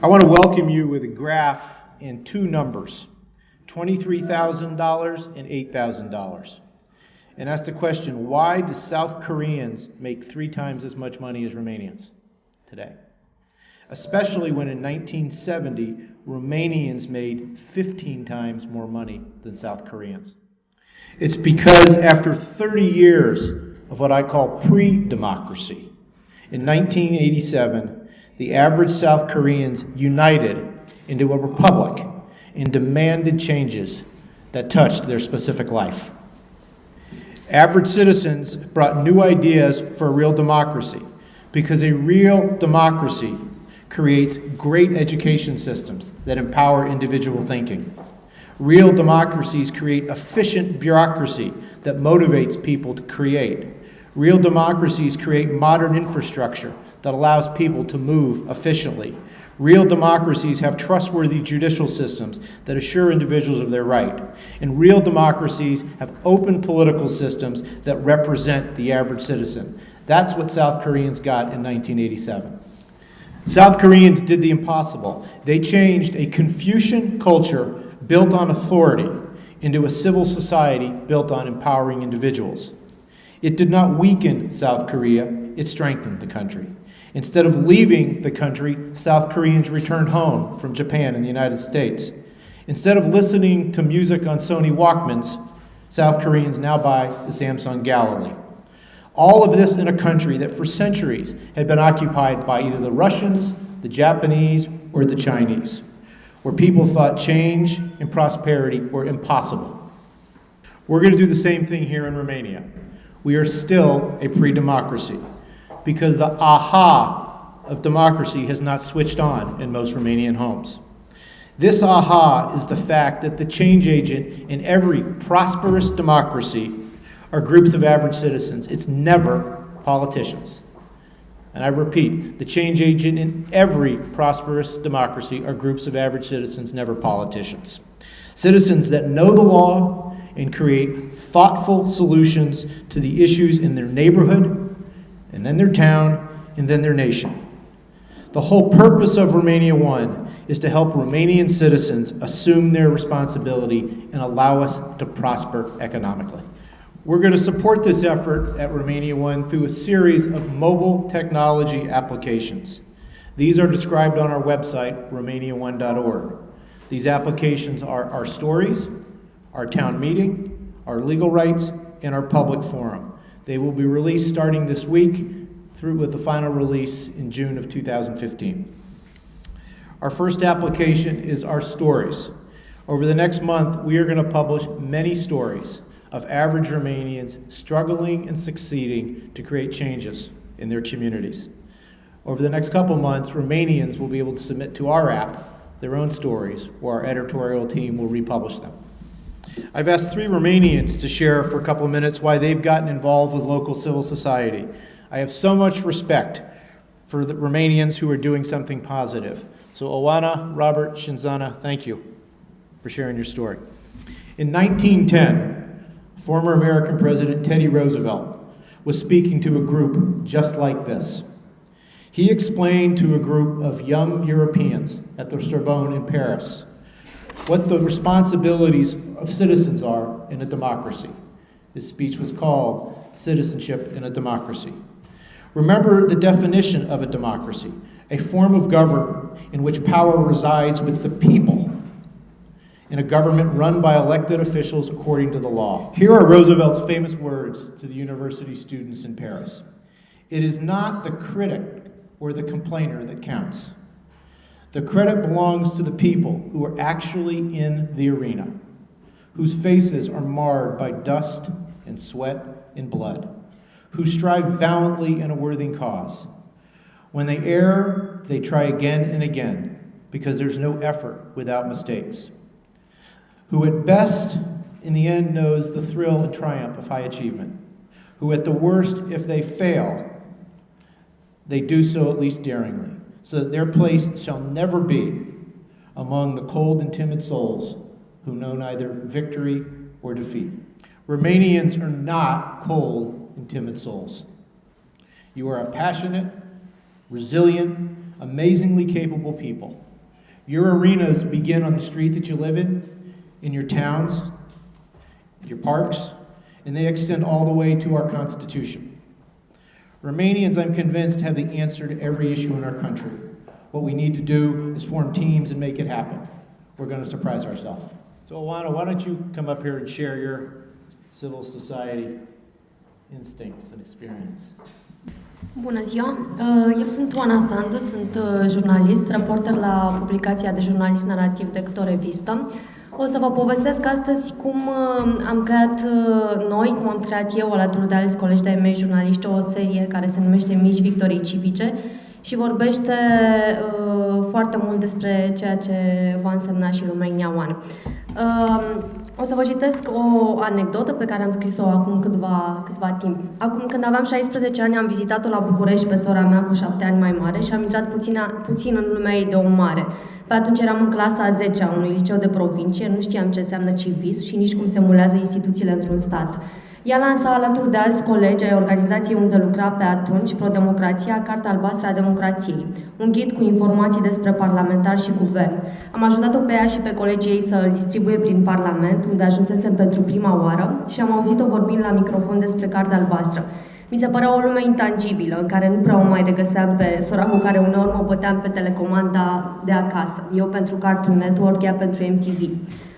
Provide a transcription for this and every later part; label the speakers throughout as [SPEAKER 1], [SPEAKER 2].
[SPEAKER 1] I want to welcome you with a graph and two numbers, $23,000 and $8,000. And ask the question, why do South Koreans make 3 times as much money as Romanians today? Especially when in 1970, Romanians made 15 times more money than South Koreans. It's because after 30 years of what I call pre-democracy, in 1987, the average South Koreans united into a republic and demanded changes that touched their specific life. Average citizens brought new ideas for a real democracy, because a real democracy creates great education systems that empower individual thinking. Real democracies create efficient bureaucracy that motivates people to create. Real democracies create modern infrastructure that allows people to move efficiently. Real democracies have trustworthy judicial systems that assure individuals of their right. And real democracies have open political systems that represent the average citizen. That's what South Koreans got in 1987. South Koreans did the impossible. They changed a Confucian culture built on authority into a civil society built on empowering individuals. It did not weaken South Korea, it strengthened the country. Instead of leaving the country, South Koreans returned home from Japan and the United States. Instead of listening to music on Sony Walkmans, South Koreans now buy the Samsung Galaxy. All of this in a country that for centuries had been occupied by either the Russians, the Japanese, or the Chinese, where people thought change and prosperity were impossible. We're going to do the same thing here in Romania. We are still a pre-democracy, because the aha of democracy has not switched on in most Romanian homes. This aha is the fact that the change agent in every prosperous democracy are groups of average citizens. It's never politicians. And I repeat, the change agent in every prosperous democracy are groups of average citizens, never politicians. Citizens that know the law and create thoughtful solutions to the issues in their neighborhood, and then their town, and then their nation. The whole purpose of RomaniaOne is to help Romanian citizens assume their responsibility and allow us to prosper economically. We're going to support this effort at RomaniaOne through a series of mobile technology applications. These are described on our website, romaniaone.org. These applications are our stories, our town meeting, our legal rights, and our public forum. They will be released starting this week through with the final release in June of 2015. Our first application is our stories. Over the next month, we are going to publish many stories of average Romanians struggling and succeeding to create changes in their communities. Over the next couple months, Romanians will be able to submit to our app their own stories, where our editorial team will republish them. I've asked 3 Romanians to share for a couple of minutes why they've gotten involved with local civil society. I have so much respect for the Romanians who are doing something positive. So Oana, Robert, Sânziana, thank you for sharing your story. In 1910, former American President Teddy Roosevelt was speaking to a group just like this. He explained to a group of young Europeans at the Sorbonne in Paris what the responsibilities of citizens are in a democracy. His speech was called Citizenship in a Democracy. Remember the definition of a democracy: a form of government in which power resides with the people, in a government run by elected officials according to the law. Here are Roosevelt's famous words to the university students in Paris. It is not the critic or the complainer that counts. The credit belongs to the people who are actually in the arena, whose faces are marred by dust and sweat and blood, who strive valiantly in a worthy cause. When they err, they try again and again, because there's no effort without mistakes. Who at best, in the end, knows the thrill and triumph of high achievement. Who at the worst, if they fail, they do so at least daringly, so that their place shall never be among the cold and timid souls who know neither victory or defeat. Romanians are not cold and timid souls. You are a passionate, resilient, amazingly capable people. Your arenas begin on the street that you live in your towns, your parks, and they extend all the way to our Constitution. Romanians, I'm convinced, have the answer to every issue in our country. What we need to do is form teams and make it happen. We're going to surprise ourselves. So, Oana, why don't you come up here and share your civil society instincts and experience?
[SPEAKER 2] Bună ziua! Eu sunt Oana Sandu, sunt jurnalist, reporter la publicația de jurnalist narrativ decât o revistă. O să vă povestesc astăzi cum am creat noi, cum am creat eu, alături de alți colegi de-ai mei jurnaliști, o serie care se numește Mici Victorii Civice și vorbește foarte mult despre ceea ce va însemna și RomaniaOne. O să vă citesc o anecdotă pe care am scris-o acum câtva timp. Acum, când aveam 16 ani, am vizitat-o la București pe sora mea cu 7 ani mai mare și am intrat puțin în lumea ei de om mare. Pe atunci eram în clasa a 10-a unui liceu de provincie, nu știam ce înseamnă civism și nici cum se mulează instituțiile într-un stat. Ea lansa alături de alți colegi ai organizației unde lucra pe atunci, Pro-Democrația, Carta Albastră a Democrației, un ghid cu informații despre parlamentar și guvern. Am ajutat-o pe ea și pe colegii ei să îl distribuie prin Parlament, unde ajunsesem pentru prima oară, și am auzit-o vorbind la microfon despre Carta Albastră. Mi se părea o lume intangibilă, în care nu prea o mai regăseam pe sora cu care uneori mă băteam pe telecomanda de acasă. Eu pentru Cartoon Network, ea pentru MTV.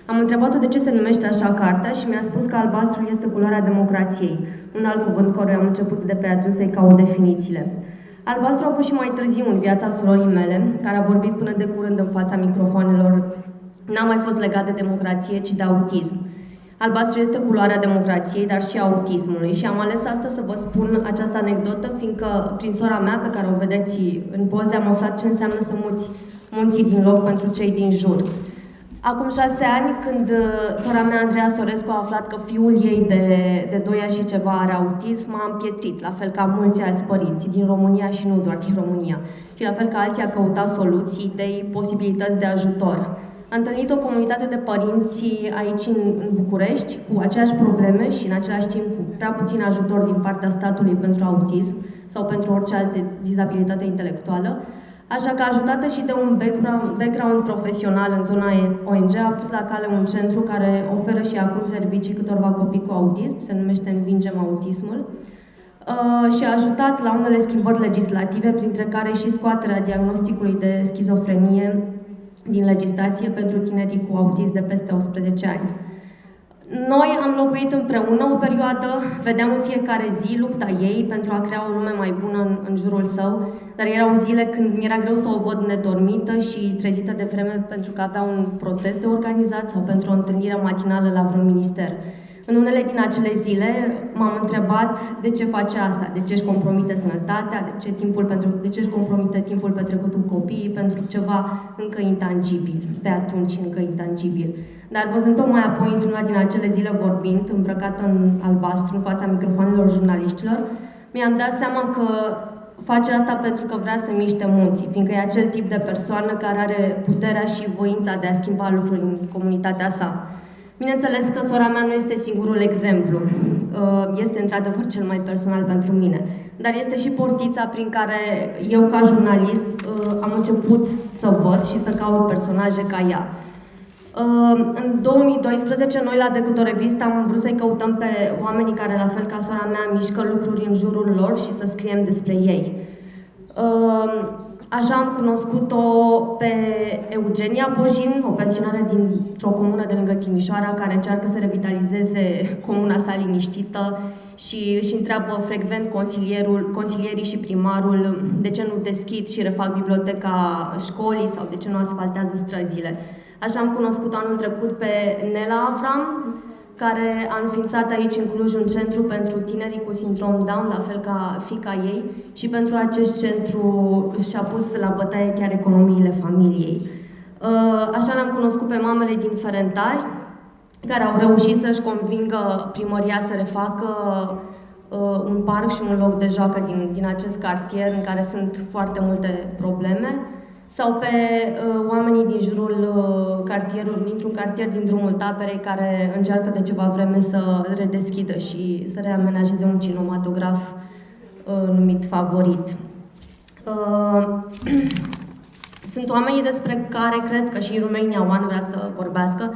[SPEAKER 2] Am întrebat-o de ce se numește așa cartea și mi-a spus că albastru este culoarea democrației, un alt cuvânt căruia am început de pe atunci să-i caut definițiile. Albastru a fost și mai târziu în viața surorii mele, care a vorbit până de curând în fața microfoanelor. N-a mai fost legat de democrație, ci de autism. Albastru este culoarea democrației, dar și autismului și am ales astăzi să vă spun această anecdotă, fiindcă prin sora mea, pe care o vedeți în poze, am aflat ce înseamnă să muți munții din loc pentru cei din jur. Acum 6 ani, când sora mea, Andreea Sorescu, a aflat că fiul ei de 2 ani și ceva are autism, m-a împietrit, la fel ca mulți alți părinți din România și nu doar din România. Și la fel ca alții a căutat soluții, idei, posibilități de ajutor. Am întâlnit o comunitate de părinți aici în București cu aceeași probleme și în același timp cu prea puțin ajutor din partea statului pentru autism sau pentru orice altă dizabilitate intelectuală. Așa că, ajutată și de un background profesional în zona ONG, a pus la cale un centru care oferă și acum servicii câtorva copii cu autism, se numește Învingem Autismul, și a ajutat la unele schimbări legislative, printre care și scoaterea diagnosticului de schizofrenie din legislație pentru tinerii cu autism de peste 18 ani. Noi am locuit împreună o perioadă, vedeam în fiecare zi lupta ei pentru a crea o lume mai bună în jurul său, dar erau zile când mi-era greu să o văd nedormită și trezită de vreme pentru că avea un protest de organizat sau pentru o întâlnire matinală la vreun minister. În unele din acele zile m-am întrebat de ce face asta, de ce își compromite sănătatea, de ce își compromite timpul petrecut cu copiii pentru ceva încă intangibil, pe atunci încă intangibil. Dar văzând-o mai apoi într-una din acele zile vorbind, îmbrăcată în albastru, în fața microfonelor jurnaliștilor, mi-am dat seama că face asta pentru că vrea să miște munții, fiindcă e acel tip de persoană care are puterea și voința de a schimba lucruri în comunitatea sa. Bineînțeles că sora mea nu este singurul exemplu, este într-adevăr cel mai personal pentru mine, dar este și portița prin care eu, ca jurnalist, am început să văd și să caut personaje ca ea. În 2012, noi la Decât o revistă am vrut să-i căutăm pe oamenii care, la fel ca sora mea, mișcă lucruri în jurul lor și să scriem despre ei. Așa am cunoscut-o pe Eugenia Bojin, o pensionară dintr-o comună de lângă Timișoara, care încearcă să revitalizeze comuna sa liniștită și își întreabă frecvent consilierii și primarul de ce nu deschid și refac biblioteca școlii sau de ce nu asfaltează străzile. Așa am cunoscut anul trecut pe Nela Avram, care a înființat aici în Cluj un centru pentru tinerii cu sindrom Down, la fel ca fiica ei, și pentru acest centru și-a pus la bătaie chiar economiile familiei. Așa le-am cunoscut pe mamele din Ferentari, care au reușit să-și convingă primăria să refacă un parc și un loc de joacă din acest cartier, în care sunt foarte multe probleme. Sau pe oamenii din jurul dintr-un cartier din drumul Taberei, care încearcă de ceva vreme să redeschidă și să reamenajeze un cinematograf numit Favorit. Sunt oamenii despre care cred că și RomaniaOne vrea să vorbească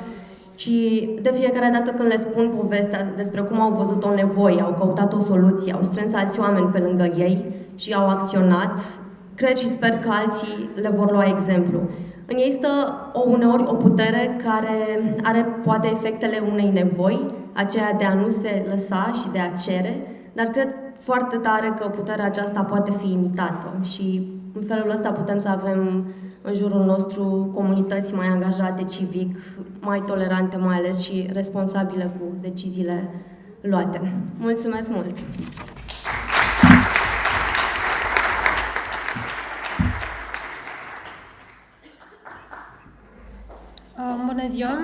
[SPEAKER 2] și de fiecare dată când le spun povestea despre cum au văzut o nevoie, au căutat o soluție, au strâns alți oameni pe lângă ei și au acționat, cred și sper că alții le vor lua exemplu. În ei stă uneori o putere care are poate efectele unei nevoi, aceea de a nu se lăsa și de a cere, dar cred foarte tare că puterea aceasta poate fi imitată și în felul ăsta putem să avem în jurul nostru comunități mai angajate civic, mai tolerante mai ales și responsabile cu deciziile luate. Mulțumesc mult!
[SPEAKER 3] Bună ziua!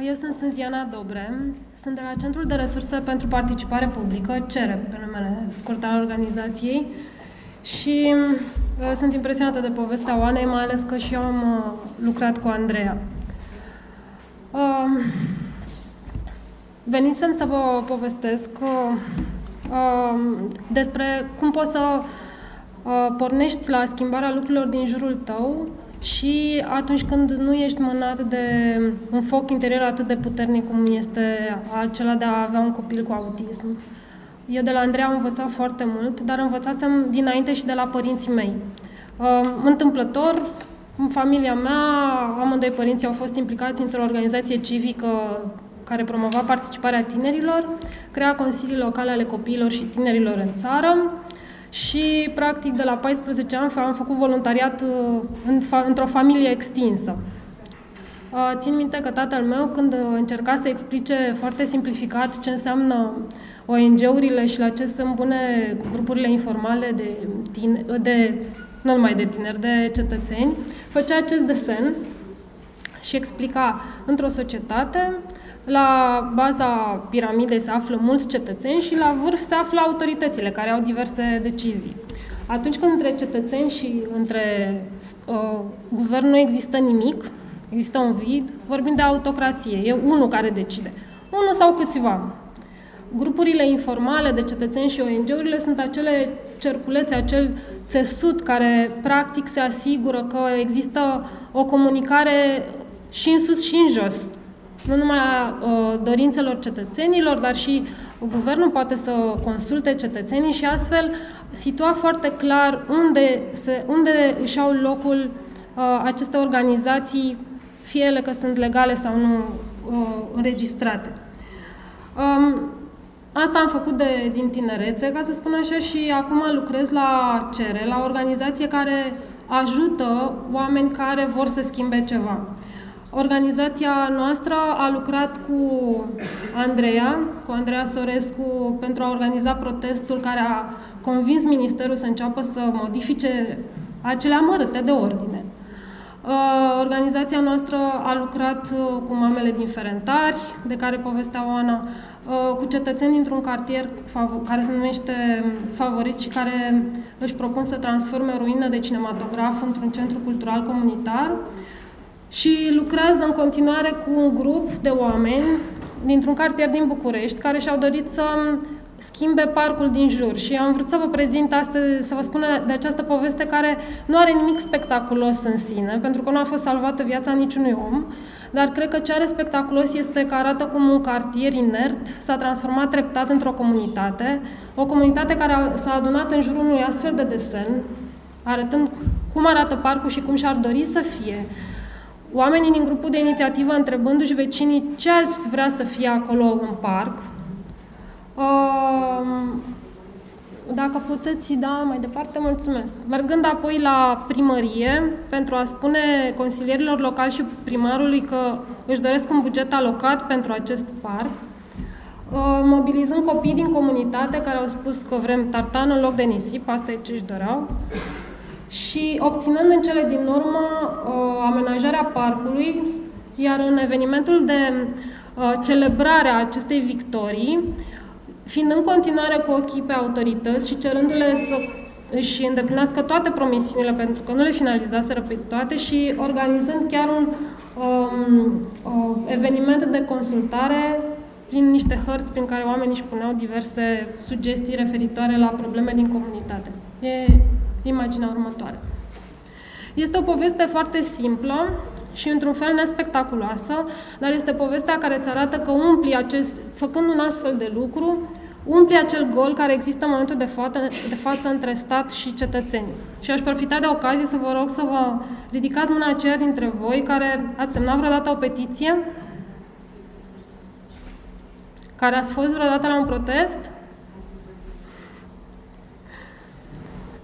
[SPEAKER 3] Eu sunt Sânziana Dobre, sunt de la Centrul de Resurse pentru Participare Publică, CERE, pe numele scurt al organizației, și sunt impresionată de povestea Oanei, mai ales că și eu am lucrat cu Andreea. Venisem să vă povestesc despre cum poți să pornești la schimbarea lucrurilor din jurul tău și atunci când nu ești mânat de un foc interior atât de puternic cum este acela de a avea un copil cu autism. Eu de la Andreea am învățat foarte mult, dar învățasem dinainte și de la părinții mei. Întâmplător, în familia mea, amândoi părinții au fost implicați într-o organizație civică care promova participarea tinerilor, crea consilii locale ale copiilor și tinerilor în țară și, practic, de la 14 ani am făcut voluntariat într-o familie extinsă. Țin minte că tatăl meu, când încerca să explice foarte simplificat ce înseamnă ONG-urile și la ce sunt bune grupurile informale nu numai de tineri, de cetățeni, făcea acest desen și explica: într-o societate, la baza piramidei se află mulți cetățeni și la vârf se află autoritățile care au diverse decizii. Atunci când între cetățeni și între guvern nu există nimic, există un vid, vorbim de autocrație, e unul care decide. Unul sau câțiva. Grupurile informale de cetățeni și ONG-urile sunt acele cerculețe, acel țesut care practic se asigură că există o comunicare și în sus și în jos. Nu numai a dorințelor cetățenilor, dar și guvernul poate să consulte cetățenii și astfel situa foarte clar unde își au locul aceste organizații, fie ele că sunt legale sau nu înregistrate. Asta am făcut din tinerețe, ca să spun așa, și acum lucrez la CERE, la o organizație care ajută oameni care vor să schimbe ceva. Organizația noastră a lucrat cu Andreea Sorescu, pentru a organiza protestul care a convins ministerul să înceapă să modifice acele amărâte de ordine. Organizația noastră a lucrat cu mamele din Ferentari, de care povestea Oana, cu cetățeni dintr-un cartier care se numește Favorit și care își propun să transforme o ruină de cinematograf într-un centru cultural comunitar și lucrează în continuare cu un grup de oameni dintr-un cartier din București care și-au dorit să schimbe parcul din jur și am vrut să vă prezint astăzi, să vă spun de această poveste care nu are nimic spectaculos în sine, pentru că nu a fost salvată viața niciunui om, dar cred că ce are spectaculos este că arată cum un cartier inert s-a transformat treptat într-o comunitate, o comunitate care s-a adunat în jurul unui astfel de desen, arătând cum arată parcul și cum și-ar dori să fie. Oamenii din grupul de inițiativă întrebându-și vecinii ce ați vrea să fie acolo în parc. Dacă puteți da mai departe, mulțumesc. Mergând apoi la primărie, pentru a spune consilierilor locali și primarului că își doresc un buget alocat pentru acest parc, mobilizând copii din comunitate care au spus că vrem tartan în loc de nisip, asta e ce își doreau, și obținând în cele din urmă amenajarea parcului, iar în evenimentul de celebrare a acestei victorii, fiind în continuare cu ochii pe autorități și cerându-le să își îndeplinească toate promisiunile, pentru că nu le finalizaseră pe toate, și organizând chiar un eveniment de consultare prin niște hărți prin care oamenii își puneau diverse sugestii referitoare la probleme din comunitate. E imaginea următoare. Este o poveste foarte simplă și într-un fel nespectaculoasă, dar este povestea care îți arată că făcând un astfel de lucru, umpli acel gol care există în momentul de față între stat și cetățeni. Și aș profita de ocazie să vă rog să vă ridicați mâna aceia dintre voi care ați semnat vreodată o petiție, care ați fost vreodată la un protest,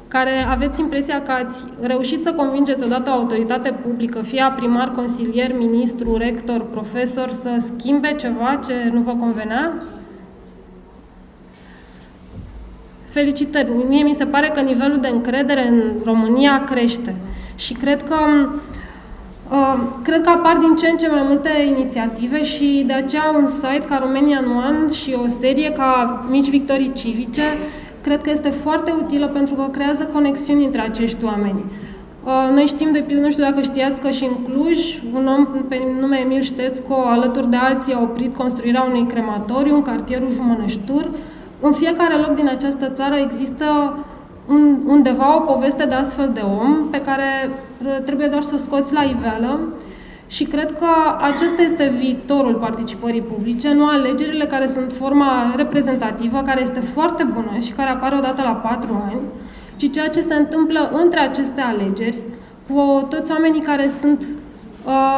[SPEAKER 3] care aveți impresia că ați reușit să convingeți odată o autoritate publică, fie primar, consilier, ministru, rector, profesor, să schimbe ceva ce nu vă convenea? Felicitări! Mie mi se pare că nivelul de încredere în România crește și cred că apar din ce în ce mai multe inițiative și de aceea un site ca RomaniaOne și o serie ca mici victorii civice cred că este foarte utilă pentru că creează conexiuni între acești oameni. Noi știm, de pildă, nu știu dacă știați că și în Cluj, un om pe nume Emil Ștețco, alături de alții, a oprit construirea unui crematoriu în cartierul Jumănăștur. În fiecare loc din această țară există undeva o poveste de astfel de om pe care trebuie doar să o scoți la iveală și cred că acesta este viitorul participării publice, nu alegerile care sunt forma reprezentativă, care este foarte bună și care apare odată la 4 ani, ci ceea ce se întâmplă între aceste alegeri cu toți oamenii care sunt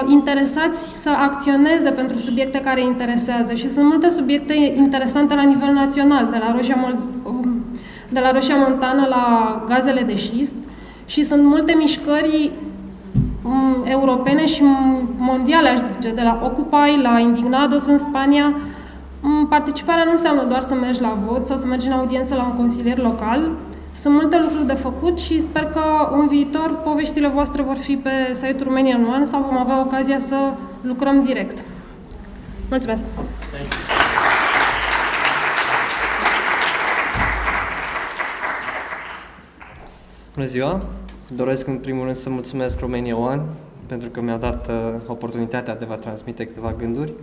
[SPEAKER 3] interesați să acționeze pentru subiecte care interesează și sunt multe subiecte interesante la nivel național, de la Roșia Montană la gazele de șist și sunt multe mișcări europene și mondiale, aș zice, de la Occupy la Indignados în Spania. Participarea nu înseamnă doar să mergi la vot sau să mergi în audiență la un consilier local. Sunt multe lucruri de făcut și sper că în viitor poveștile voastre vor fi pe site-ul RomaniaOne sau vom avea ocazia să lucrăm direct. Mulțumesc!
[SPEAKER 4] Bună ziua! Doresc în primul rând să mulțumesc RomaniaOne pentru că mi-a dat oportunitatea de a vă transmite câteva gânduri.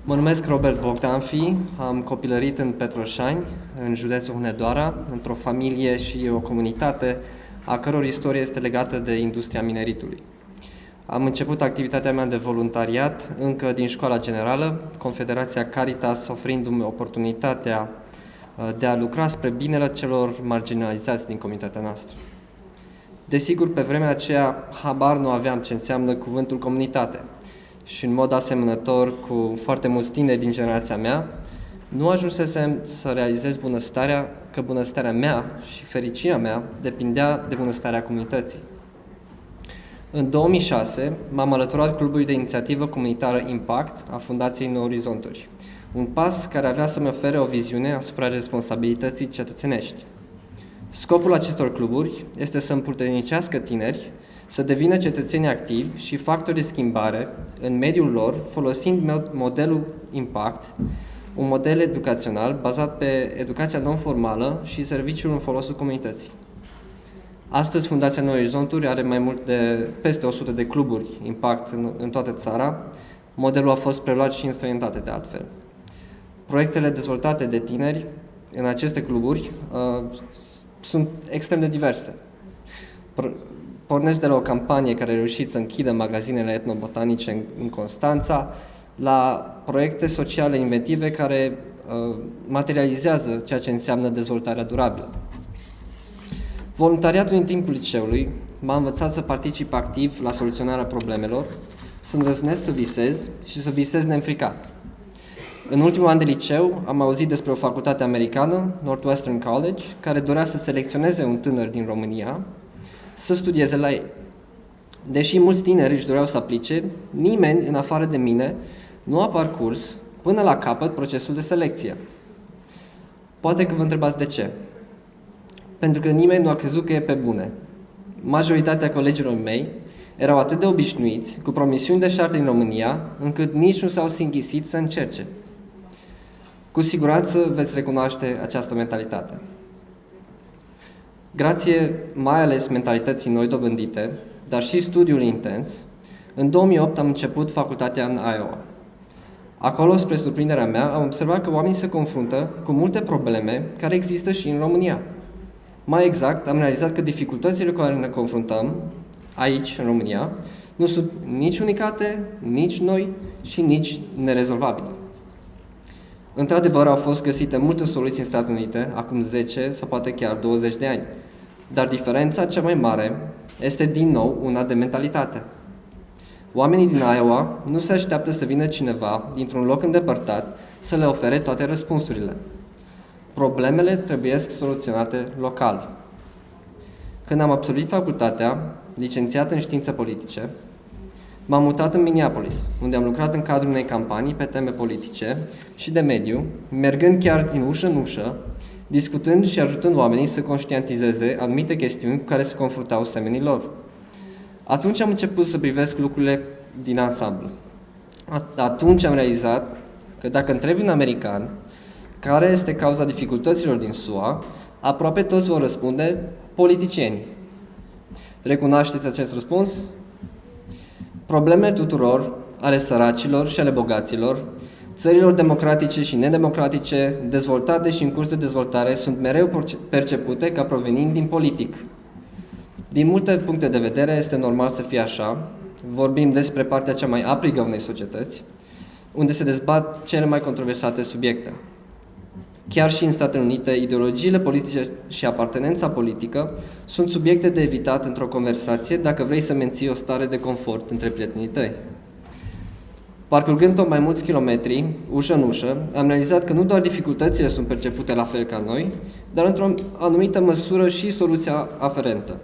[SPEAKER 4] Mă numesc Robert Bogdanffy, am copilărit în Petroșani, în județul Hunedoara, într-o familie și o comunitate a căror istorie este legată de industria mineritului. Am început activitatea mea de voluntariat încă din școala generală, Confederația Caritas oferindu-mi oportunitatea de a lucra spre binele celor marginalizați din comunitatea noastră. Desigur, pe vremea aceea, habar nu aveam ce înseamnă cuvântul comunitate și în mod asemănător cu foarte mulți tineri din generația mea, nu ajunsesem să realizez că bunăstarea mea și fericirea mea depindea de bunăstarea comunității. În 2006 m-am alăturat clubului de inițiativă comunitară Impact a Fundației Noi Orizonturi, un pas care avea să-mi ofere o viziune asupra responsabilității cetățenești. Scopul acestor cluburi este să împuternicească tineri, să devină cetățeni activi și factori de schimbare în mediul lor, folosind modelul Impact, un model educațional bazat pe educația non-formală și serviciul în folosul comunității. Astăzi, Fundația Noi Orizonturi are mai mult de peste 100 de cluburi Impact în toată țara. Modelul a fost preluat și în străinătate, de altfel. Proiectele dezvoltate de tineri în aceste cluburi sunt extrem de diverse. Pornesc de la o campanie care a reușit să închidă magazinele etnobotanice în Constanța, la proiecte sociale inventive care materializează ceea ce înseamnă dezvoltarea durabilă. Voluntariatul în timpul liceului m-a învățat să particip activ la soluționarea problemelor, să îndrăznesc să visez și să visez neînfricat. În ultimul an de liceu am auzit despre o facultate americană, Northwestern College, care dorea să selecționeze un tânăr din România să studieze la ei. Deși mulți tineri își doreau să aplice, nimeni, în afară de mine, nu a parcurs până la capăt procesul de selecție. Poate că vă întrebați de ce. Pentru că nimeni nu a crezut că e pe bune. Majoritatea colegilor mei erau atât de obișnuiți cu promisiuni de șarte în România, încât nici nu s-au singhisit să încerce. Cu siguranță veți recunoaște această mentalitate. Grație mai ales mentalității noi dobândite, dar și studiului intens, în 2008 am început facultatea în Iowa. Acolo, spre surprinderea mea, am observat că oamenii se confruntă cu multe probleme care există și în România. Mai exact, am realizat că dificultățile cu care ne confruntăm aici, în România, nu sunt nici unicate, nici noi și nici nerezolvabile. Într-adevăr, au fost găsite multe soluții în Statele Unite, acum 10 sau poate chiar 20 de ani, dar diferența cea mai mare este din nou una de mentalitate. Oamenii din Iowa nu se așteaptă să vină cineva dintr-un loc îndepărtat să le ofere toate răspunsurile. Problemele trebuie soluționate local. Când am absolvit facultatea, licențiat în științe politice, m-am mutat în Minneapolis, unde am lucrat în cadrul unei campanii pe teme politice și de mediu, mergând chiar din ușă în ușă, discutând și ajutând oamenii să conștientizeze anumite chestiuni cu care se confruntau semenii lor. Atunci am început să privesc lucrurile din ansamblu. Atunci am realizat că dacă întrebi un american care este cauza dificultăților din SUA, aproape toți vor răspunde politicieni. Recunoașteți acest răspuns? Problemele tuturor, ale săracilor și ale bogaților, țărilor democratice și nedemocratice, dezvoltate și în curs de dezvoltare, sunt mereu percepute ca provenind din politic. Din multe puncte de vedere este normal să fie așa. Vorbim despre partea cea mai aprigă a unei societăți, unde se dezbat cele mai controversate subiecte. Chiar și în Statele Unite, ideologiile politice și apartenența politică sunt subiecte de evitat într-o conversație dacă vrei să menții o stare de confort între prietenii tăi. Parcurgând tot mai mulți kilometri, ușă în ușă, am realizat că nu doar dificultățile sunt percepute la fel ca noi, dar într-o anumită măsură și soluția aferentă.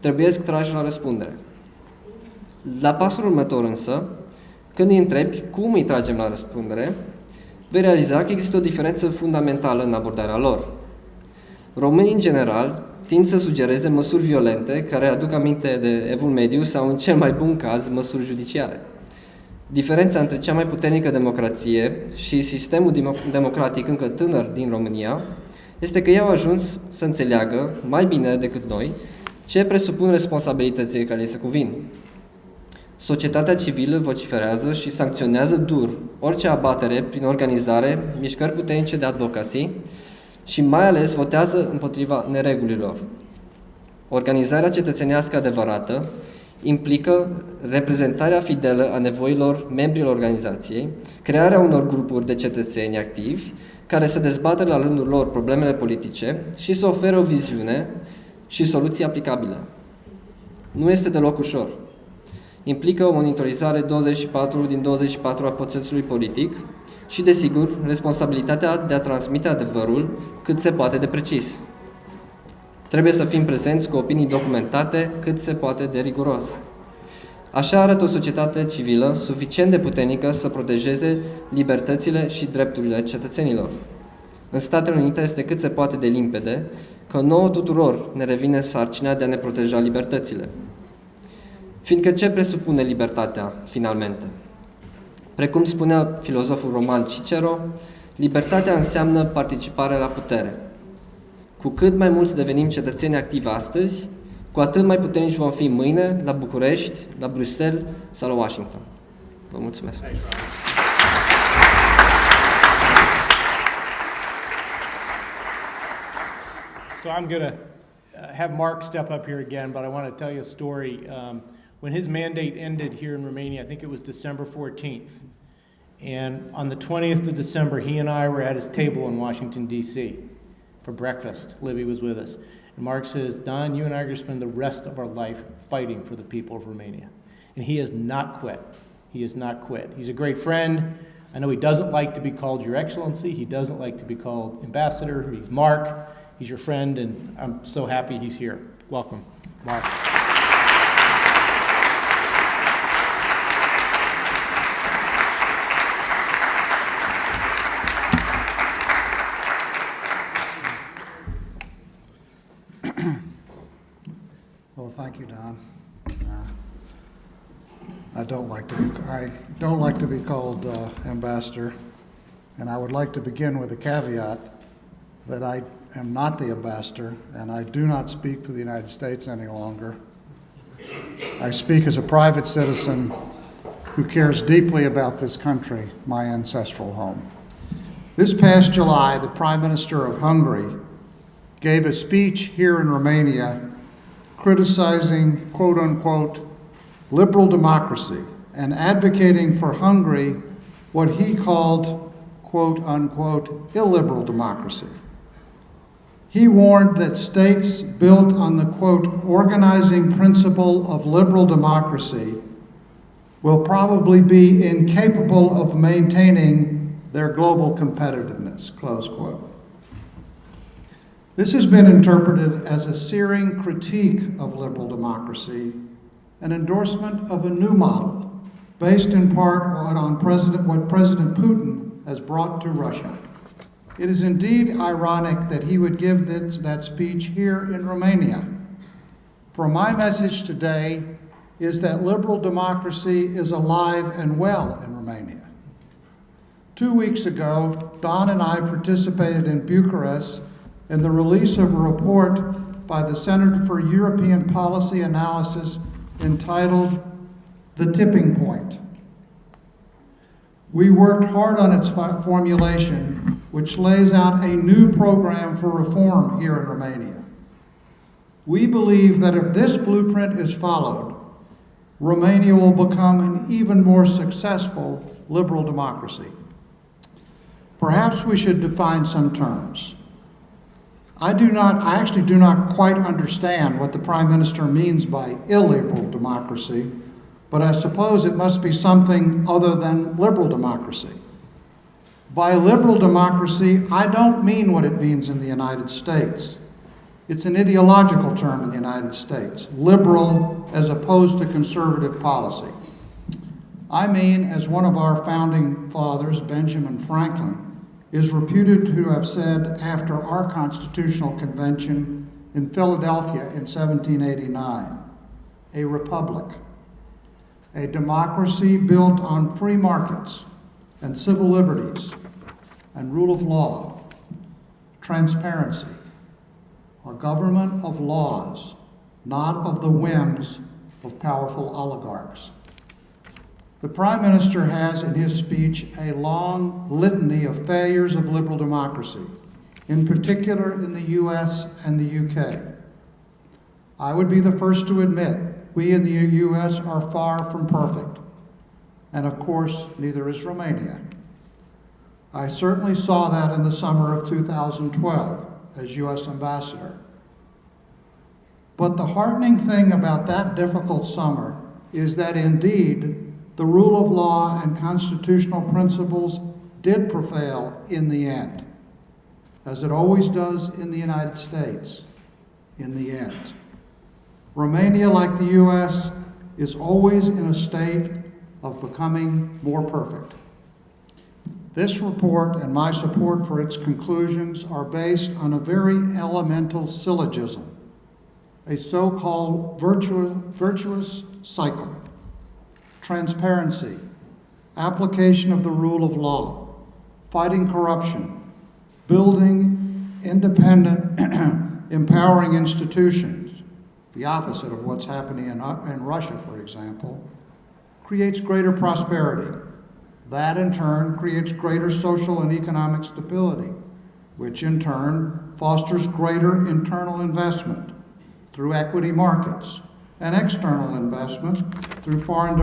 [SPEAKER 4] Trebuie să tragi la răspundere. La pasul următor însă, când îi întrebi cum îi tragem la răspundere, vei realiza că există o diferență fundamentală în abordarea lor. Românii, în general, tind să sugereze măsuri violente care aduc aminte de Evul Mediu sau, în cel mai bun caz, măsuri judiciare. Diferența între cea mai puternică democrație și sistemul democratic încă tânăr din România este că ei au ajuns să înțeleagă, mai bine decât noi, ce presupun responsabilitățile care îi se cuvin. Societatea civilă vociferează și sancționează dur orice abatere prin organizare, mișcări puternice de advocacy și mai ales votează împotriva neregulilor. Organizarea cetățenească adevărată implică reprezentarea fidelă a nevoilor membrilor organizației, crearea unor grupuri de cetățeni activi care să dezbată la rândul lor problemele politice și să ofere o viziune și soluții aplicabile. Nu este deloc ușor. Implică o monitorizare 24 din 24 a procesului politic și, desigur, responsabilitatea de a transmite adevărul cât se poate de precis. Trebuie să fim prezenți cu opinii documentate cât se poate de riguros. Așa arată o societate civilă suficient de puternică să protejeze libertățile și drepturile cetățenilor. În Statele Unite este cât se poate de limpede că nouă tuturor ne revine sarcina de a ne proteja libertățile. Fiindcă ce presupune libertatea, finalmente? Precum spunea filozoful roman Cicero, libertatea înseamnă participare la putere. Cu cât mai mulți devenim cetățeni activi astăzi, cu atât mai puternici vom fi mâine la București, la Bruxelles sau la Washington. Vă mulțumesc!
[SPEAKER 1] So I'm going to have Mark step up here again, but I want to tell you a story. When his mandate ended here in Romania, I think it was December 14th. And on the 20th of December, he and I were at his table in Washington, D.C. for breakfast. Libby was with us. And Mark says, Don, you and I are going to spend the rest of our life fighting for the people of Romania. And he has not quit. He has not quit. He's a great friend. I know he doesn't like to be called Your Excellency. He doesn't like to be called Ambassador. He's Mark. He's your friend, and I'm so happy he's here. Welcome, Mark.
[SPEAKER 5] Well, thank you, Don. I don't like to be called ambassador, and I would like to begin with a caveat that I am not the ambassador, and I do not speak for the United States any longer. I speak as a private citizen who cares deeply about this country, my ancestral home. This past July, the Prime Minister of Hungary gave a speech here in Romania criticizing, quote unquote, liberal democracy and advocating for Hungary what he called, quote unquote, illiberal democracy. He warned that states built on the, quote, organizing principle of liberal democracy will probably be incapable of maintaining their global competitiveness, close quote. This has been interpreted as a searing critique of liberal democracy, an endorsement of a new model, based in part on what President Putin has brought to Russia. It is indeed ironic that he would give that speech here in Romania. For my message today is that liberal democracy is alive and well in Romania. 2 weeks ago, Don and I participated in Bucharest in the release of a report by the Center for European Policy Analysis entitled The Tipping Point. We worked hard on its formulation, which lays out a new program for reform here in Romania. We believe that if this blueprint is followed, Romania will become an even more successful liberal democracy. Perhaps we should define some terms. I actually do not quite understand what the Prime Minister means by illiberal democracy, but I suppose it must be something other than liberal democracy. By liberal democracy, I don't mean what it means in the United States. It's an ideological term in the United States, liberal as opposed to conservative policy. I mean, as one of our founding fathers, Benjamin Franklin, is reputed to have said after our Constitutional Convention in Philadelphia in 1789, a republic, a democracy built on free markets and civil liberties and rule of law, transparency, a government of laws, not of the whims of powerful oligarchs. The Prime Minister has in his speech a long litany of failures of liberal democracy, in particular in the US and the UK. I would be the first to admit we in the US are far from perfect, and of course, neither is Romania. I certainly saw that in the summer of 2012 as US ambassador. But the heartening thing about that difficult summer is that indeed the rule of law and constitutional principles did prevail in the end, as it always does in the United States, in the end. Romania, like the US, is always in a state of becoming more perfect. This report and my support for its conclusions are based on a very elemental syllogism, a so-called virtuous cycle. Transparency, application of the rule of law, fighting corruption, building independent, empowering institutions, the opposite of what's happening in Russia, for example, creates greater prosperity. That, in turn, creates greater social and economic stability, which, in turn, fosters greater internal investment through equity markets and external investment through foreign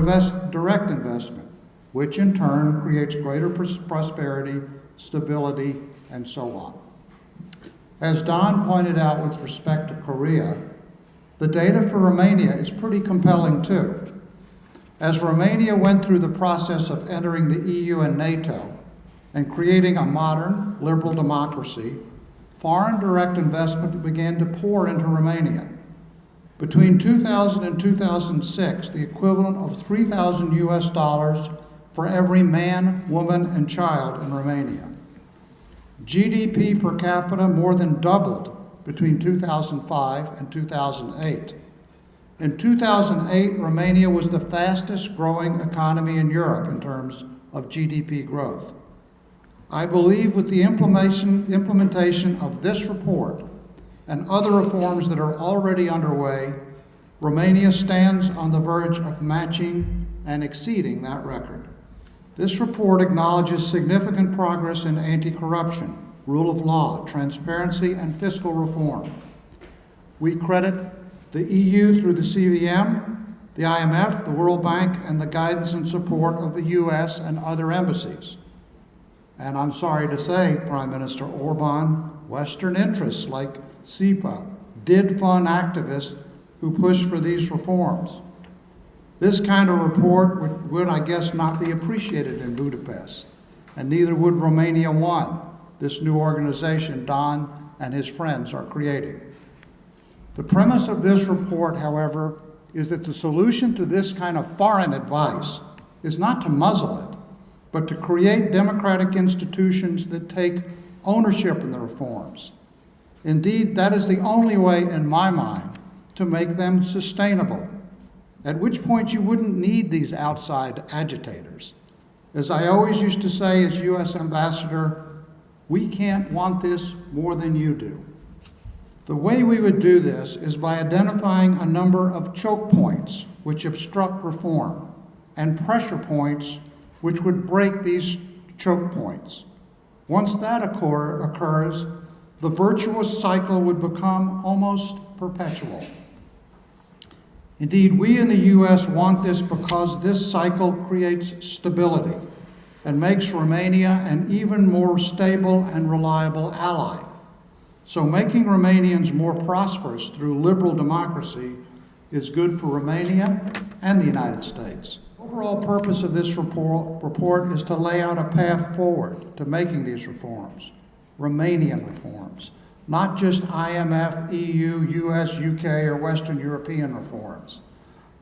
[SPEAKER 5] direct investment, which, in turn, creates greater prosperity, stability, and so on. As Don pointed out with respect to Korea, the data for Romania is pretty compelling, too. As Romania went through the process of entering the EU and NATO and creating a modern, liberal democracy, foreign direct investment began to pour into Romania. Between 2000 and 2006, the equivalent of $3,000 US for every man, woman, and child in Romania. GDP per capita more than doubled between 2005 and 2008. In 2008, Romania was the fastest growing economy in Europe in terms of GDP growth. I believe with the implementation of this report and other reforms that are already underway, Romania stands on the verge of matching and exceeding that record. This report acknowledges significant progress in anti-corruption, rule of law, transparency, and fiscal reform. We credit the EU through the CVM, the IMF, the World Bank, and the guidance and support of the US and other embassies. And I'm sorry to say, Prime Minister Orban, Western interests like SIPA did fund activists who pushed for these reforms. This kind of report would, I guess, not be appreciated in Budapest, and neither would RomaniaOne, this new organization Don and his friends are creating. The premise of this report, however, is that the solution to this kind of foreign advice is not to muzzle it, but to create democratic institutions that take ownership in the reforms. Indeed, that is the only way, in my mind, to make them sustainable, at which point you wouldn't need these outside agitators. As I always used to say as U.S. Ambassador, we can't want this more than you do. The way we would do this is by identifying a number of choke points which obstruct reform and pressure points which would break these choke points. Once that occurs, the virtuous cycle would become almost perpetual. Indeed, we in the U.S. want this because this cycle creates stability and makes Romania an even more stable and reliable ally. So making Romanians more prosperous through liberal democracy is good for Romania and the United States. The overall purpose of this report is to lay out a path forward to making these reforms, Romanian reforms, not just IMF, EU, US, UK, or Western European reforms.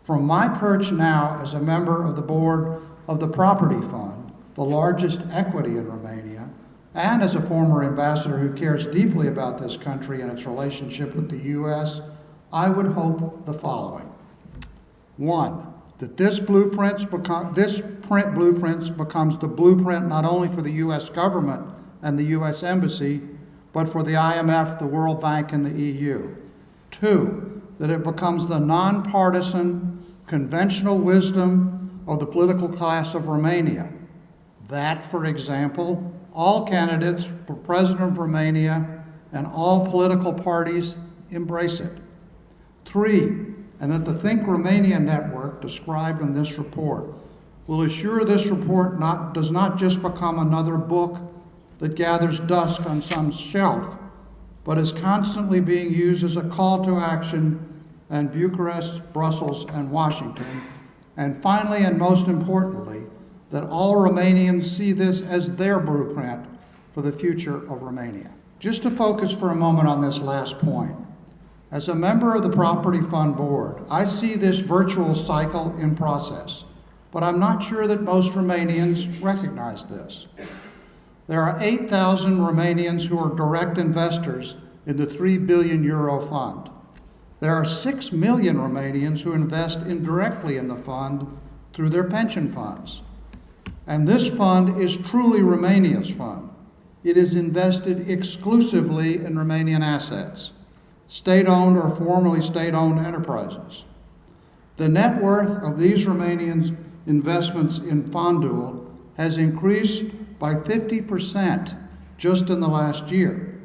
[SPEAKER 5] From my perch now as a member of the board of the Property Fund, the largest equity in Romania, and as a former ambassador who cares deeply about this country and its relationship with the U.S., I would hope the following. One, that this blueprint becomes the blueprint not only for the U.S. government and the U.S. Embassy, but for the IMF, the World Bank, and the EU. Two, that it becomes the nonpartisan, conventional wisdom of the political class of Romania. That, for example, all candidates for president of Romania and all political parties embrace it. Three, and that the Think Romania network described in this report will assure this report does not just become another book that gathers dust on some shelf, but is constantly being used as a call to action in Bucharest, Brussels, and Washington. And finally, and most importantly, that all Romanians see this as their blueprint for the future of Romania. Just to focus for a moment on this last point, as a member of the Property Fund Board, I see this virtual cycle in process, but I'm not sure that most Romanians recognize this. There are 8,000 Romanians who are direct investors in the €3 billion fund. There are 6 million Romanians who invest indirectly in the fund through their pension funds. And this fund is truly Romania's fund. It is invested exclusively in Romanian assets, state-owned or formerly state-owned enterprises. The net worth of these Romanians' investments in Fondul has increased by 50% just in the last year.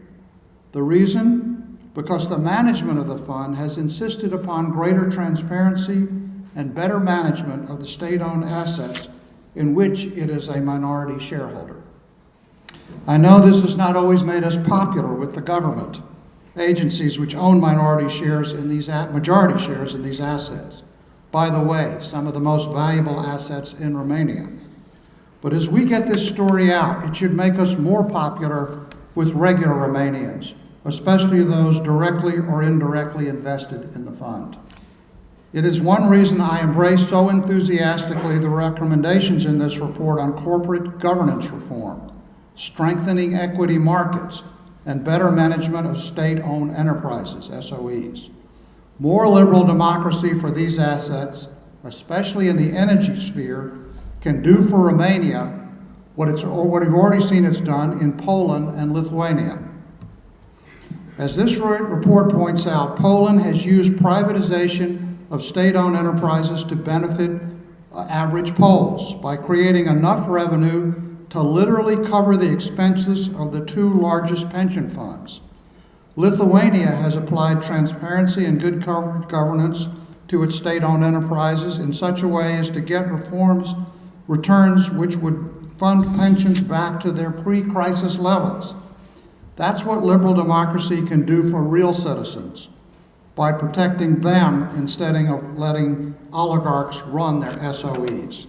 [SPEAKER 5] The reason? Because the management of the fund has insisted upon greater transparency and better management of the state-owned assets in which it is a minority shareholder. I know this has not always made us popular with the government, agencies which own majority shares in these assets. By the way, some of the most valuable assets in Romania. But as we get this story out, it should make us more popular with regular Romanians, especially those directly or indirectly invested in the fund. It is one reason I embrace so enthusiastically the recommendations in this report on corporate governance reform, strengthening equity markets, and better management of state-owned enterprises, SOEs. More liberal democracy for these assets, especially in the energy sphere, can do for Romania what we've already seen it's done in Poland and Lithuania. As this report points out, Poland has used privatization of state-owned enterprises to benefit average Poles by creating enough revenue to literally cover the expenses of the 2 largest pension funds. Lithuania has applied transparency and good governance to its state-owned enterprises in such a way as to get returns which would fund pensions back to their pre-crisis levels. That's what liberal democracy can do for real citizens, by protecting them instead of letting oligarchs run their SOEs.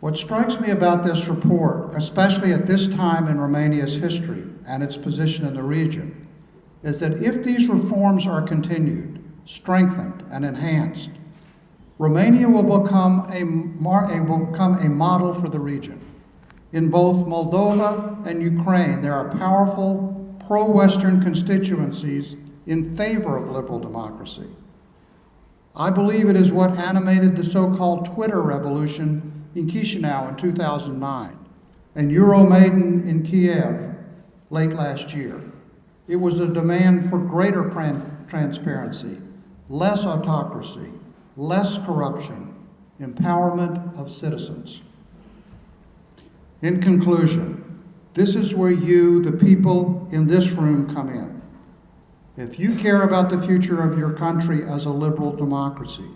[SPEAKER 5] What strikes me about this report, especially at this time in Romania's history and its position in the region, is that if these reforms are continued, strengthened, and enhanced, Romania will become a model for the region. In both Moldova and Ukraine, there are powerful pro-Western constituencies in favor of liberal democracy. I believe it is what animated the so-called Twitter revolution in Chisinau in 2009 and Euromaidan in Kiev late last year. It was a demand for greater transparency, less autocracy, less corruption, empowerment of citizens. In conclusion, this is where you, the people in this room, come in. If you care about the future of your country as a liberal democracy,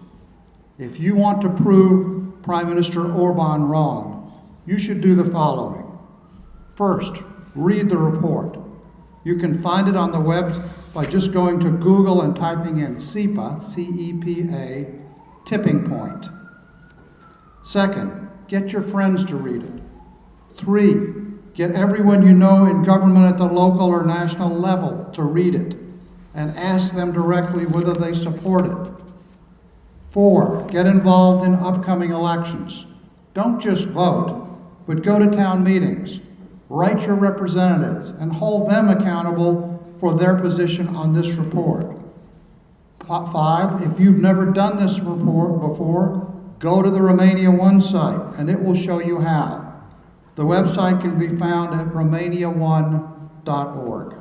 [SPEAKER 5] if you want to prove Prime Minister Orban wrong, you should do the following. First, read the report. You can find it on the web by just going to Google and typing in CEPA, C-E-P-A, tipping point. Second, get your friends to read it. 3, get everyone you know in government at the local or national level to read it and ask them directly whether they support it. 4, get involved in upcoming elections. Don't just vote, but go to town meetings, write your representatives, and hold them accountable for their position on this report. 5, if you've never done this report before, go to the RomaniaOne site and it will show you how. The website can be found at romaniaone.org.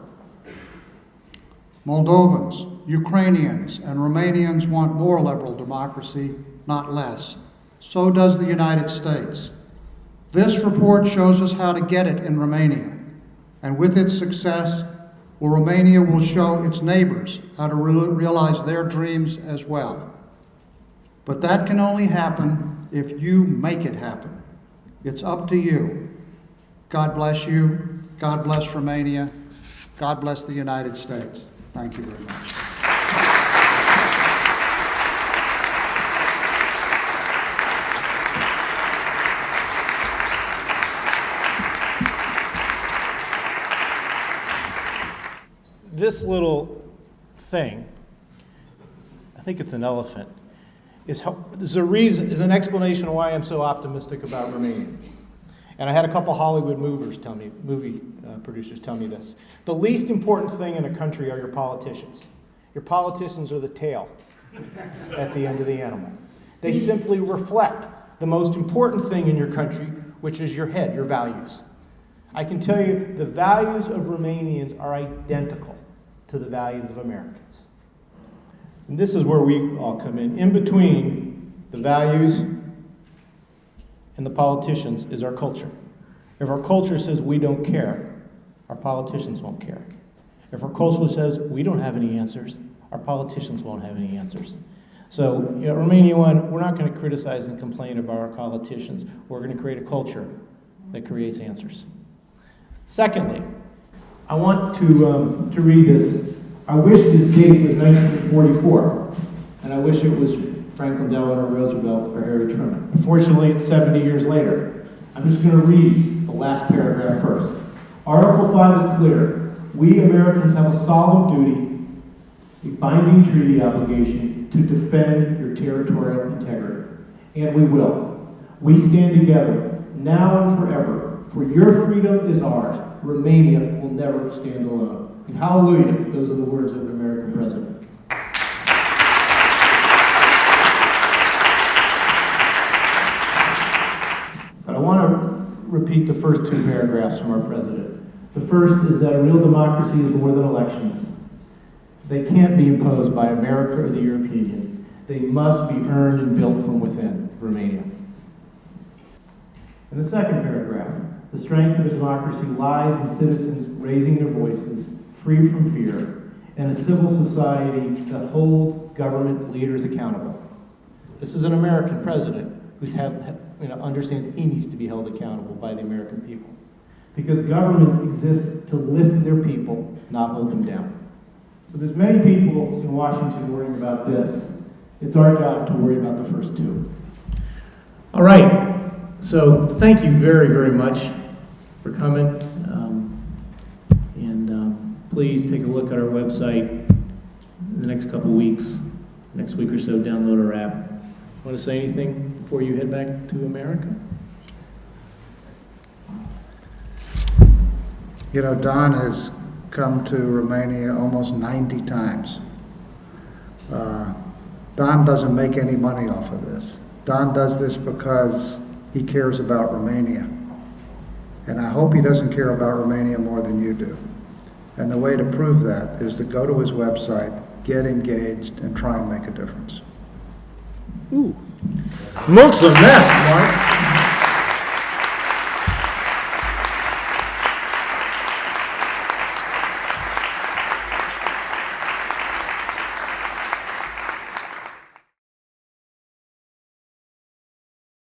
[SPEAKER 5] Moldovans, Ukrainians, and Romanians want more liberal democracy, not less. So does the United States. This report shows us how to get it in Romania, and with its success, Romania will show its neighbors how to realize their dreams as well. But that can only happen if you make it happen. It's up to you. God bless you. God bless Romania. God bless the United States. Thank you very much.
[SPEAKER 1] This little thing, I think it's an elephant, is an explanation of why I'm so optimistic about Romania. And I had a couple Hollywood movie producers tell me this. The least important thing in a country are your politicians. Your politicians are the tail at the end of the animal. They simply reflect the most important thing in your country, which is your head, your values. I can tell you the values of Romanians are identical to the values of Americans. And this is where we all come in. In between the values and the politicians is our culture. If our culture says we don't care, our politicians won't care. If our culture says we don't have any answers, our politicians won't have any answers. So, RomaniaOne, we're not going to criticize and complain about our politicians. We're going to create a culture that creates answers. Secondly, I want to read this. I wish this date was 1944, and I wish it was Franklin Delano Roosevelt or Harry Truman. Unfortunately, it's 70 years later. I'm just going to read the last paragraph first. Article 5 is clear. We Americans have a solemn duty, a binding treaty obligation to defend your territorial integrity. And we will. We stand together, now and forever, for your freedom is ours. Romania will never stand alone. And hallelujah, those are the words of an American president. But I want to repeat the first two paragraphs from our president. The first is that a real democracy is more than elections. They can't be imposed by America or the European Union. They must be earned and built from within Romania. In the second paragraph, the strength of a democracy lies in citizens raising their voices, free from fear, and a civil society that holds government leaders accountable. This is an American president who's understands he needs to be held accountable by the American people. Because governments exist to lift their people, not hold them down. So there's many people in Washington worrying about this. It's our job to worry about the first two. All right, so thank you very, very much for coming. Please take a look at our website in the next couple weeks, next week or so, download our app. Want to say anything before you head back to America?
[SPEAKER 5] You know, Don has come to Romania almost 90 times. Don doesn't make any money off of this. Don does this because he cares about Romania. And I hope he doesn't care about Romania more than you do. And the way to prove that is to go to his website, get engaged, and try and make a difference.
[SPEAKER 1] Mulțumesc, Mark!